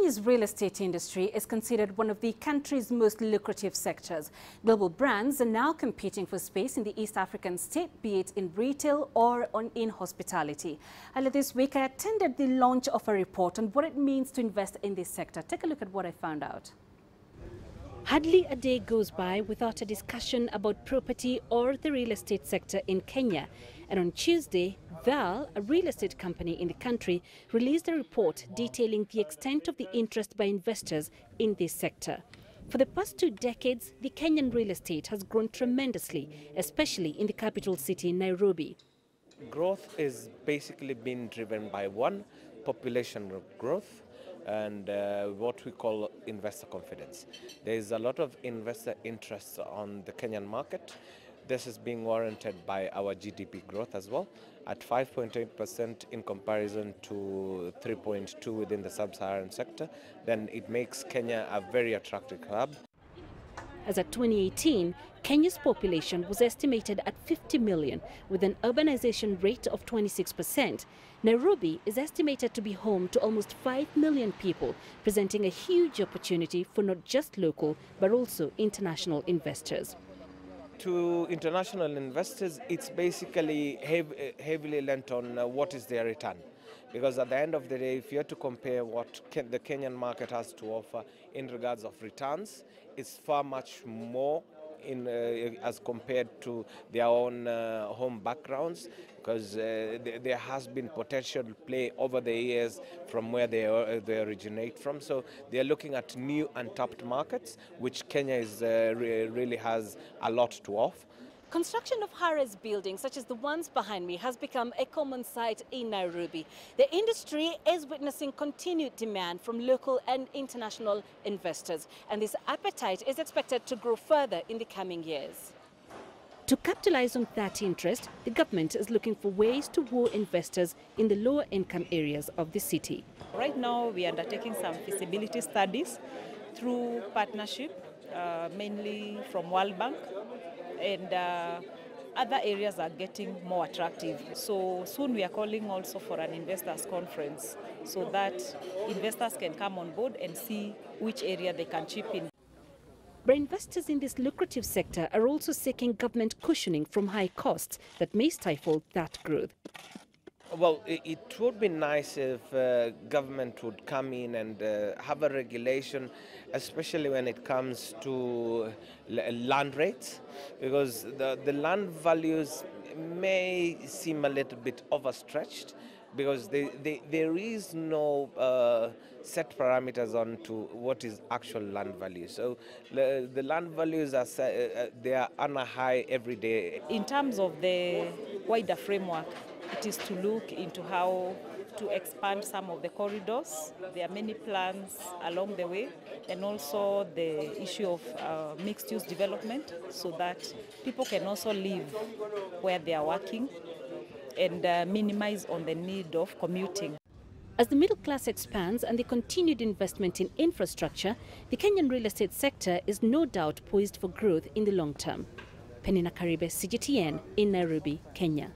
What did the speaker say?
Kenya's real estate industry is considered one of the country's most lucrative sectors. Global brands are now competing for space in the East African state, be it in retail or in hospitality. Earlier this week, I attended the launch of a report on what it means to invest in this sector. Take a look at what I found out. Hardly a day goes by without a discussion about property or the real estate sector in Kenya. And on Tuesday, Val, a real estate company in the country, released a report detailing the extent of the interest by investors in this sector. For the past 2 decades, the Kenyan real estate has grown tremendously, especially in the capital city, Nairobi. Growth is basically being driven by one, population growth, and what we call investor confidence. There is a lot of investor interest on the Kenyan market. This is being warranted by our GDP growth as well, at 5.8% in comparison to 3.2% within the sub-Saharan sector. Then it makes Kenya a very attractive hub. As of 2018, Kenya's population was estimated at 50 million, with an urbanization rate of 26%. Nairobi is estimated to be home to almost 5 million people, presenting a huge opportunity for not just local, but also international investors. To international investors, it's basically heavily lent on what is their return. Because at the end of the day, if you have to compare what the Kenyan market has to offer in regards of returns, it's far much more as compared to their own home backgrounds, because there has been potential play over the years from where they originate from. So they are looking at new untapped markets, which Kenya really has a lot to offer. Construction of high-rise buildings such as the ones behind me has become a common sight in Nairobi. The industry is witnessing continued demand from local and international investors, and this appetite is expected to grow further in the coming years. To capitalize on that interest, the government is looking for ways to woo investors in the lower income areas of the city. Right now we are undertaking some feasibility studies through partnership, mainly from World Bank. And other areas are getting more attractive. So soon we are calling also for an investors conference so that investors can come on board and see which area they can chip in. But investors in this lucrative sector are also seeking government cushioning from high costs that may stifle that growth. Well, it would be nice if government would come in and have a regulation, especially when it comes to land rates, because the land values may seem a little bit overstretched, because there is no set parameters on to what is actual land value. So the land values are they are on a high every day. In terms of the wider framework, it is to look into how to expand some of the corridors. There are many plans along the way, and also the issue of mixed-use development, so that people can also live where they are working and minimize on the need of commuting. As the middle class expands and the continued investment in infrastructure, the Kenyan real estate sector is no doubt poised for growth in the long term. Penina Karibe, CGTN in Nairobi, Kenya.